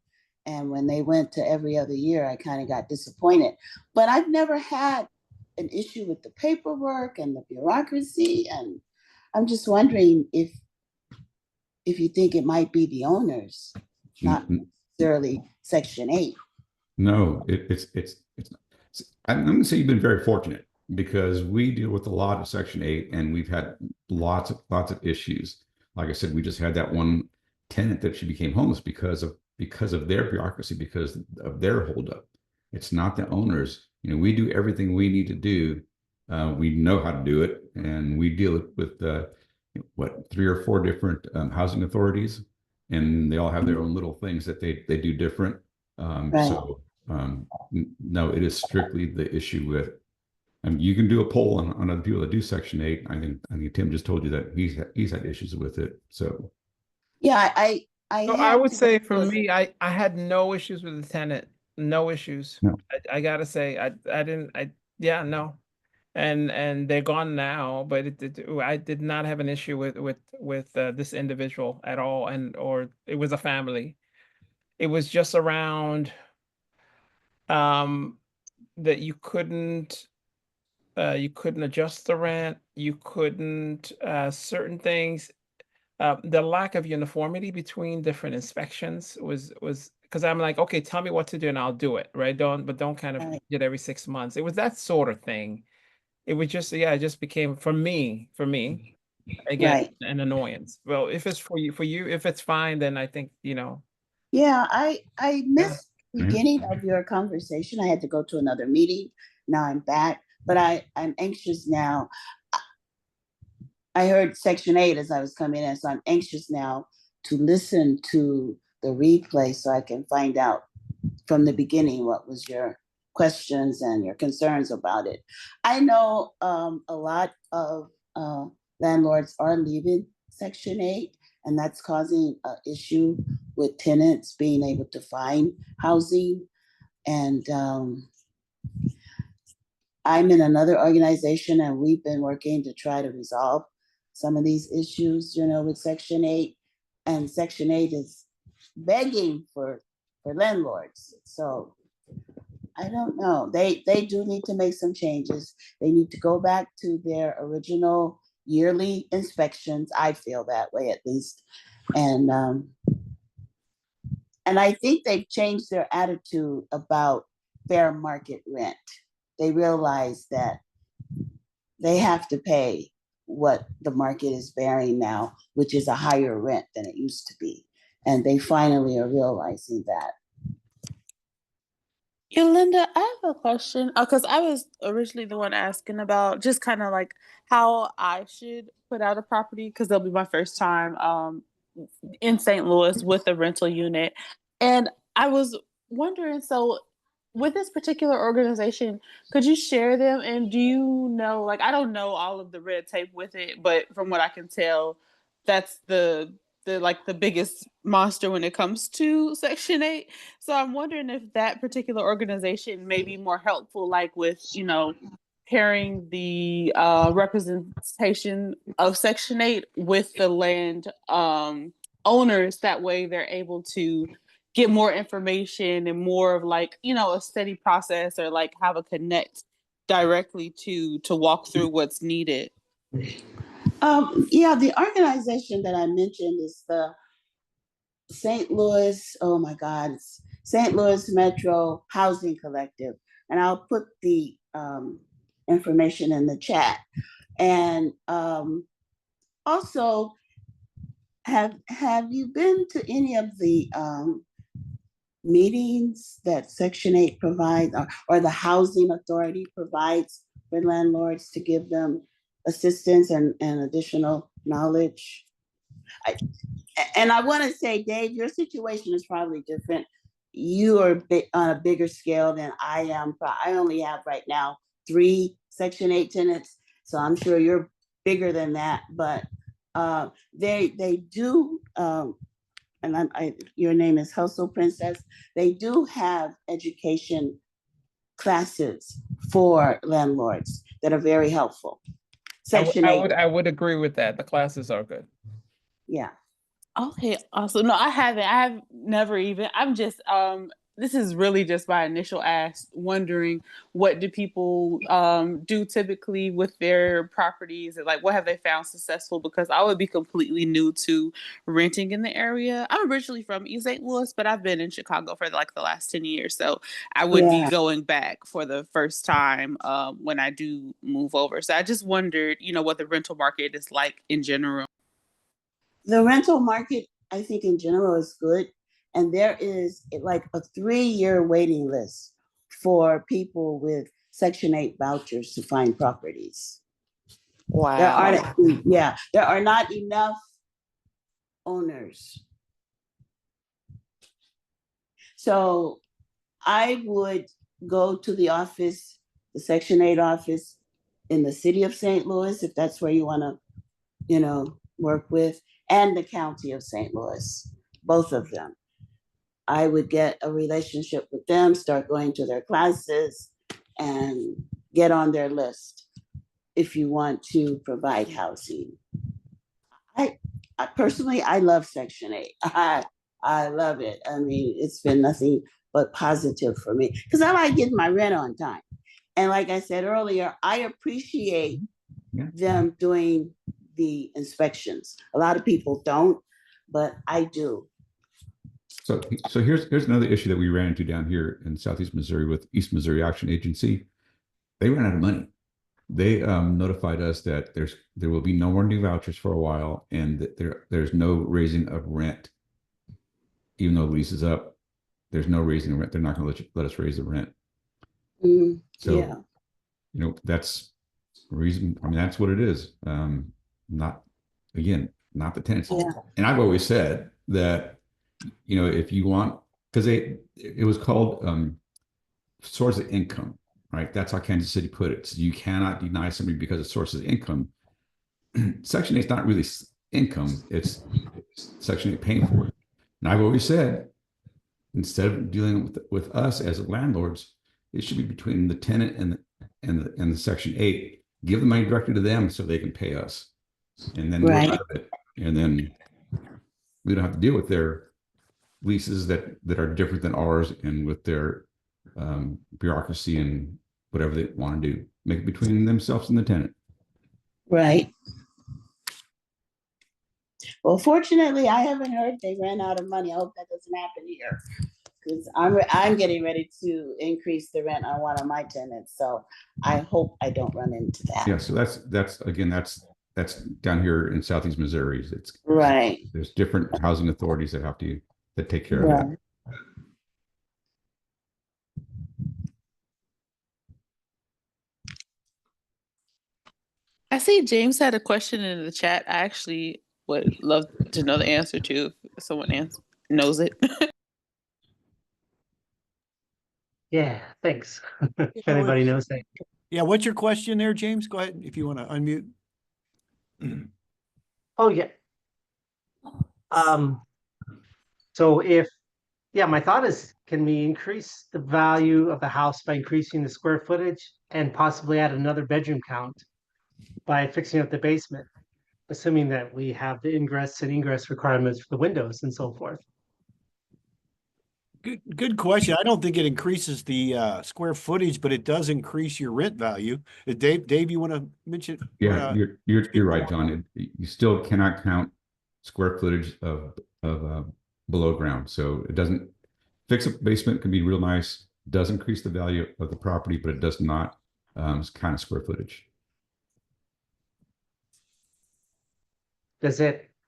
And when they went to every other year, I kind of got disappointed. But I've never had an issue with the paperwork and the bureaucracy. And I'm just wondering if you think it might be the owners, not necessarily Section 8. No, it's I'm going to say you've been very fortunate because we deal with a lot of Section 8 and we've had lots of issues. Like I said, we just had that one tenant that she became homeless because of their bureaucracy, because of their holdup. It's not the owners. You know, we do everything we need to do. We know how to do it, and we deal with what, 3 or 4 different housing authorities, and they all have their own little things that they do different. Right. So no, it is strictly the issue with. You can do a poll on other people that do Section 8. I think Tim just told you that he's had issues with it. So Yeah, I So I had would to go say to for a- me, I had no issues with the tenant, no issues. No. I gotta say, I didn't, yeah, no. And they're gone now, but I did not have an issue with this individual at all, or it was a family. It was just around that you couldn't adjust the rent, you couldn't certain things. The lack of uniformity between different inspections was because I'm like, okay, tell me what to do and I'll do it, right? Don't kind of Right. get every 6 months. It was that sort of thing. It was just, yeah, it just became for me, again, Right. an annoyance. Well, if it's for you, if it's fine, then I think, Yeah, I yeah. missed the beginning of your conversation. I had to go to another meeting. Now I'm back, but I'm anxious now. I heard Section 8 as I was coming in, so I'm anxious now to listen to the replay so I can find out from the beginning what was your questions and your concerns about it. I know a lot of landlords are leaving Section 8, and that's causing an issue with tenants being able to find housing. And I'm in another organization, and we've been working to try to resolve some of these issues, with Section 8. And Section 8 is begging for landlords. So I don't know. They do need to make some changes. They need to go back to their original yearly inspections. I feel that way at least. And I think they've changed their attitude about fair market rent. They realize that they have to pay what the market is bearing now, which is a higher rent than it used to be. And they finally are realizing that. Yolanda, I have a question because I was originally the one asking about just kind of like how I should put out a property because that'll be my first time in St. Louis with a rental unit. And I was wondering, so with this particular organization, could you share them? And do you know, like, I don't know all of the red tape with it, but from what I can tell, that's the biggest monster when it comes to Section 8. So I'm wondering if that particular organization may be more helpful, like with, pairing the representation of Section 8 with the land owners. That way they're able to get more information and more of like, a steady process, or like have a connect directly to walk through what's needed. Yeah, the organization that I mentioned is the St. Louis, oh my God, it's St. Louis Metro Housing Collective. And I'll put the information in the chat. And also, have you been to any of the meetings that Section 8 provides, or the Housing Authority provides for landlords to give them assistance and additional knowledge? And I want to say, Dave, your situation is probably different. You are on a bigger scale than I am. I only have right now 3 Section 8 tenants, so I'm sure you're bigger than that. But they do, and your name is Hustle Princess. They do have education classes for landlords that are very helpful. Section 8. I would agree with that. The classes are good. Yeah. Okay, awesome. No, I haven't. I've never even. I'm just this is really just my initial ask, wondering what do people do typically with their properties, and like what have they found successful? Because I would be completely new to renting in the area. I'm originally from East St. Louis, but I've been in Chicago for like the last 10 years. So I would be going back for the first time when I do move over. So I just wondered, what the rental market is like in general. The rental market, I think in general, is good. And there is like a 3-year waiting list for people with Section 8 vouchers to find properties. Wow. There are not enough owners. So I would go to the office, the Section 8 office in the city of St. Louis, if that's where you want to, work with, and the county of St. Louis, both of them. I would get a relationship with them, start going to their classes, and get on their list if you want to provide housing. I personally, I love Section 8. I love it. I mean, it's been nothing but positive for me because I like getting my rent on time. And like I said earlier, I appreciate them doing the inspections. A lot of people don't, but I do. So here's another issue that we ran into down here in Southeast Missouri with East Missouri Action Agency. They ran out of money. They notified us that there will be no more new vouchers for a while, and that there's no raising of rent. Even though the lease is up, there's no raising of rent. They're not going to let us raise the rent. That's the reason. I mean, that's what it is. Not the tenants. Yeah. And I've always said that, if you want, because it was called source of income, right? That's how Kansas City put it. So you cannot deny somebody because of source of income. Section 8 is not really income. It's Section 8 paying for it. And I've always said, instead of dealing with us as landlords, it should be between the tenant and the Section 8. Give the money directly to them so they can pay us, and then we're out of it. And then we don't have to deal with their leases that are different than ours, and with their bureaucracy and whatever they want to do. Make it between themselves and the tenant. Right. Well, fortunately, I haven't heard they ran out of money. I hope that doesn't happen here, because I'm getting ready to increase the rent on one of my tenants. So I hope I don't run into that. Yeah. So that's down here in Southeast Missouri. It's right. There's different housing authorities that take care of that. I see James had a question in the chat. I actually would love to know the answer to if someone knows it. Yeah, thanks. If anybody knows that. Yeah, what's your question there, James? Go ahead if you want to unmute. Oh yeah. So my thought is, can we increase the value of the house by increasing the square footage and possibly add another bedroom count by fixing up the basement, assuming that we have the ingress and egress requirements for the windows and so forth? Good question. I don't think it increases the square footage, but it does increase your rent value. Dave, you want to mention? Yeah, you're right, John. You still cannot count square footage of below ground. So it doesn't fix a basement can be real nice, does increase the value of the property, but it does not count as square footage.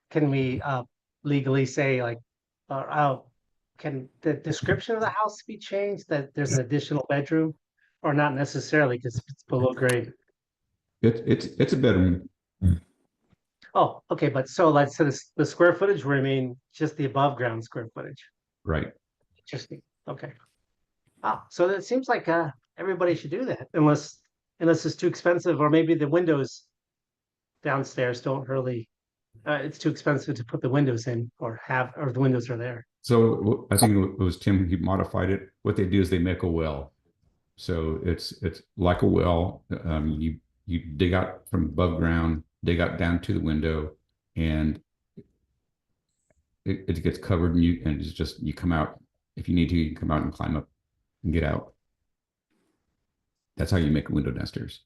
Can we legally say, like, can the description of the house be changed, that there's an additional bedroom, or not necessarily because it's below grade? It's a bedroom. Oh, okay, but so the square footage will remain just the above ground square footage. Right. Interesting. Okay. So it seems like everybody should do that, unless it's too expensive, or maybe the windows downstairs don't really. It's too expensive to put the windows in, or the windows are there. So I think it was Tim who modified it. What they do is they make a well. So it's like a well. You dig out from above ground, dig out down to the window, and it gets covered, and it's just you come out if you need to, you can come out and climb up and get out. That's how you make window nesters.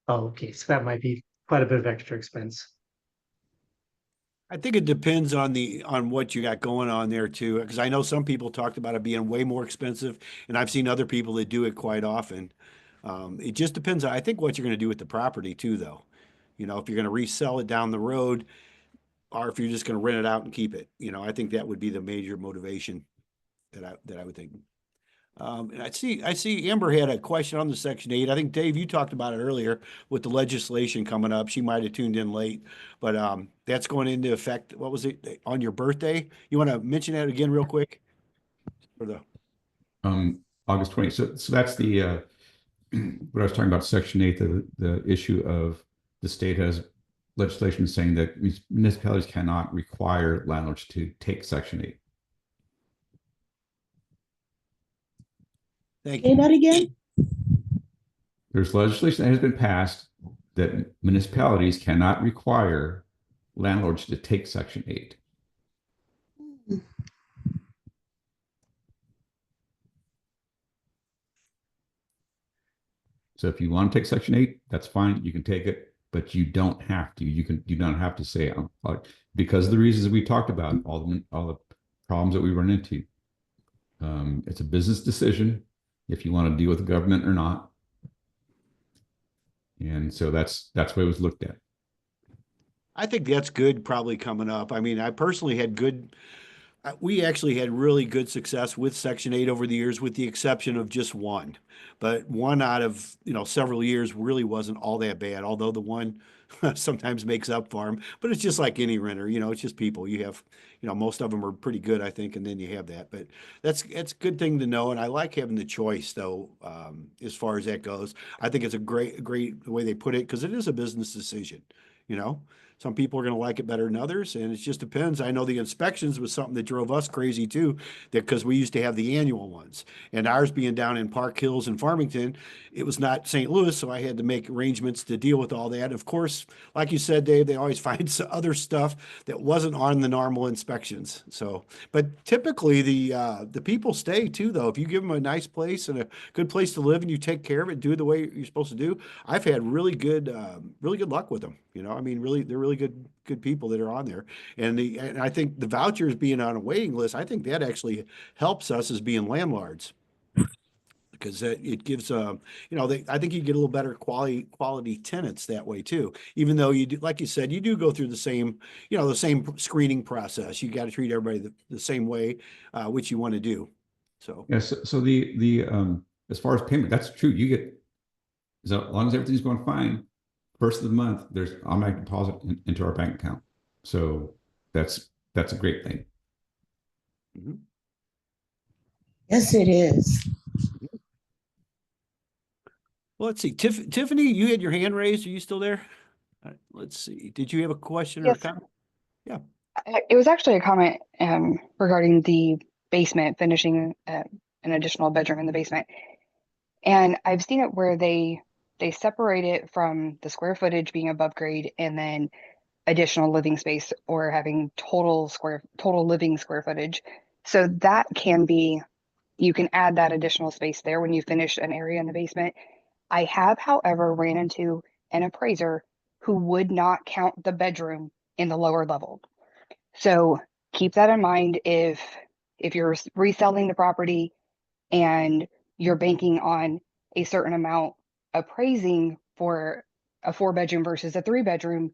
Oh, okay, so that might be quite a bit of extra expense. I think it depends on what you got going on there too, because I know some people talked about it being way more expensive, and I've seen other people that do it quite often. It just depends on, I think, what you're going to do with the property too, though. You know, if you're going to resell it down the road, or if you're just going to rent it out and keep it. You know, I think that would be the major motivation that I would think. And I see Amber had a question on the Section 8. I think, Dave, you talked about it earlier with the legislation coming up. She might have tuned in late, but that's going into effect. What was it, on your birthday? You want to mention that again real quick? For the August 20th. So that's the what I was talking about, Section 8, the issue of the state has legislation saying that municipalities cannot require landlords to take Section 8. Thank Say you. that again? There's legislation that has been passed that municipalities cannot require landlords to take Section 8. So if you want to take Section 8, that's fine. You can take it, but you don't have to. You don't have to say, because of the reasons we talked about, all the problems that we run into. It's a business decision if you want to deal with the government or not. And so that's the way it was looked at. I think that's good probably coming up. I mean, I personally had we actually had really good success with Section 8 over the years, with the exception of just one. But one out of, several years really wasn't all that bad, although the one sometimes makes up for them. But it's just like any renter, it's just people. You have, most of them are pretty good, I think, and then you have that. But that's a good thing to know. And I like having the choice, though, as far as that goes. I think it's a great way they put it, because it is a business decision, Some people are going to like it better than others, and it just depends. I know the inspections was something that drove us crazy too, because we used to have the annual ones, and ours being down in Park Hills and Farmington, it was not St. Louis, so I had to make arrangements to deal with all that. Of course, like you said, Dave, they always find some other stuff that wasn't on the normal inspections. So, but typically the people stay too, though. If you give them a nice place and a good place to live, and you take care of it, do it the way you're supposed to do, I've had really good luck with them. I mean, really, they're really good people that are on there. And I think the vouchers being on a waiting list, I think that actually helps us as being landlords, because it gives I think you get a little better quality tenants that way too. Even though you do, like you said, you do go through the same screening process. You got to treat everybody the same way, which you want to do. So yes. So the as far as payment, that's true. You get, as long as everything's going fine, first of the month, there's automatic deposit into our bank account. So that's a great thing. Mm-hmm. Yes, it is. Well, let's see. Tiffany, you had your hand raised. Are you still there? Let's see. Did you have a question or a Yes. comment? Yeah. It was actually a comment regarding the basement, finishing an additional bedroom in the basement. And I've seen it where they separate it from the square footage being above grade, and then additional living space, or having total living square footage. So that can be, you can add that additional space there when you finish an area in the basement. I have, however, ran into an appraiser who would not count the bedroom in the lower level. So keep that in mind if you're reselling the property and you're banking on a certain amount appraising for a 4-bedroom versus a 3-bedroom.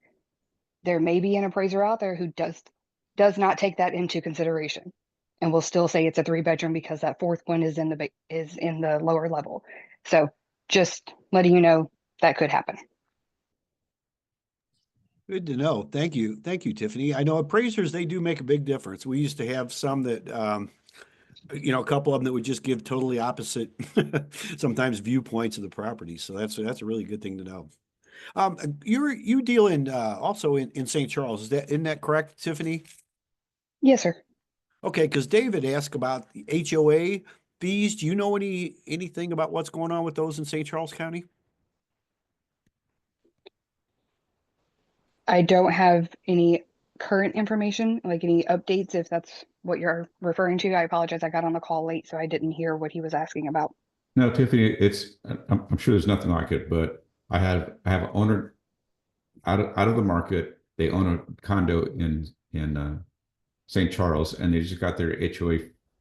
There may be an appraiser out there who does not take that into consideration, and will still say it's a 3-bedroom because that fourth one is in the lower level. So just letting you know that could happen. Good to know. Thank you. Thank you, Tiffany. I know appraisers, they do make a big difference. We used to have some that, a couple of them that would just give totally opposite, sometimes viewpoints of the property. So that's a really good thing to know. You deal in, also in St. Charles. Isn't that correct, Tiffany? Yes, sir. Okay, because David asked about the HOA fees. Do you know anything about what's going on with those in St. Charles County? I don't have any current information, like any updates, if that's what you're referring to. I apologize. I got on the call late, so I didn't hear what he was asking about. No, Tiffany, I'm sure there's nothing like it, but I have an owner out of the market. They own a condo in St. Charles, and they just got their HOA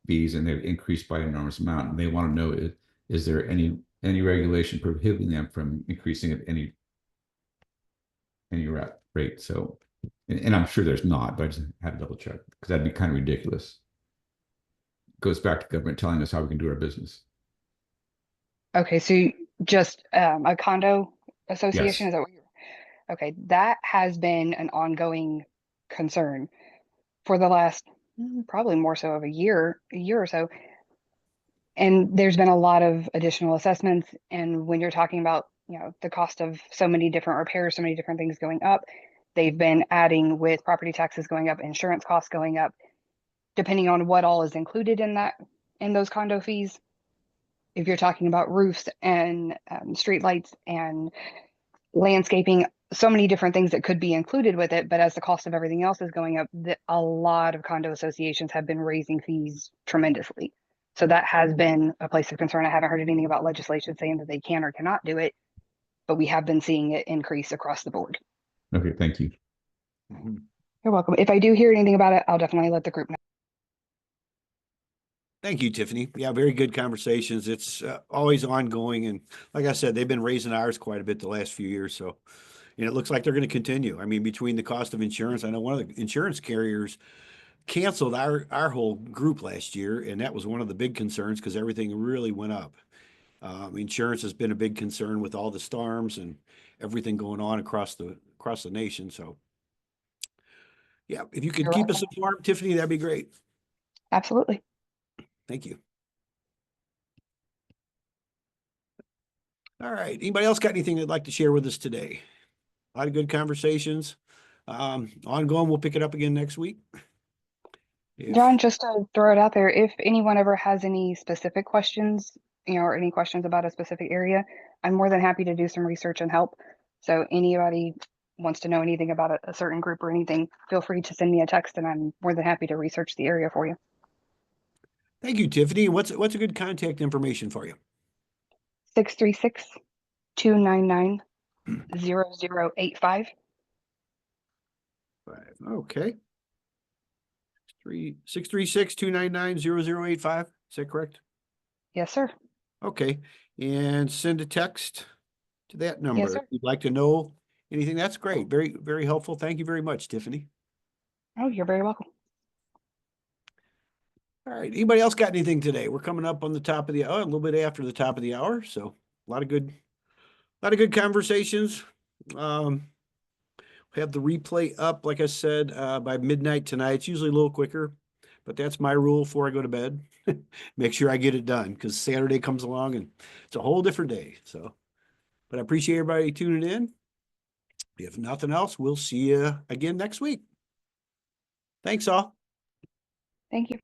fees, and they've increased by an enormous amount. And they want to know, is there any regulation prohibiting them from increasing at any rate? So, and I'm sure there's not, but I just had to double check because that'd be kind of ridiculous. Goes back to government telling us how we can do our business. Okay, so just a condo association, Yes. is that what you're? Okay, that has been an ongoing concern for the last probably more so of a year or so. And there's been a lot of additional assessments. And when you're talking about, the cost of so many different repairs, so many different things going up, they've been adding with property taxes going up, insurance costs going up, depending on what all is included in those condo fees. If you're talking about roofs and street lights and landscaping, so many different things that could be included with it. But as the cost of everything else is going up, a lot of condo associations have been raising fees tremendously. So that has been a place of concern. I haven't heard anything about legislation saying that they can or cannot do it, but we have been seeing it increase across the board. Okay, thank you. You're welcome. If I do hear anything about it, I'll definitely let the group know. Thank you, Tiffany. Yeah, very good conversations. It's always ongoing. And like I said, they've been raising ours quite a bit the last few years. So, and it looks like they're going to continue. I mean, between the cost of insurance, I know one of the insurance carriers canceled our whole group last year. And that was one of the big concerns because everything really went up. Insurance has been a big concern with all the storms and everything going on across the nation. So yeah, if you could You're keep us welcome. informed, Tiffany, that'd be great. Absolutely. Thank you. All right. Anybody else got anything they'd like to share with us today? A lot of good conversations. Ongoing, we'll pick it up again next week. John, just to throw it out there, if anyone ever has any specific questions, or any questions about a specific area, I'm more than happy to do some research and help. So anybody wants to know anything about a certain group or anything, feel free to send me a text and I'm more than happy to research the area for you. Thank you, Tiffany. What's a good contact information for you? 636-299-0085. Okay. 636-299-0085. Is that correct? Yes, sir. Okay. And send a text to that number. Yes, sir. If you'd like to know anything, that's great. Very, very helpful. Thank you very much, Tiffany. Oh, you're very welcome. All right. Anybody else got anything today? We're coming up on the top of the hour, a little bit after the top of the hour. So a lot of good conversations. Have the replay up, like I said, by midnight tonight. It's usually a little quicker, but that's my rule before I go to bed. Make sure I get it done because Saturday comes along and it's a whole different day. So, but I appreciate everybody tuning in. If nothing else, we'll see you again next week. Thanks all. Thank you.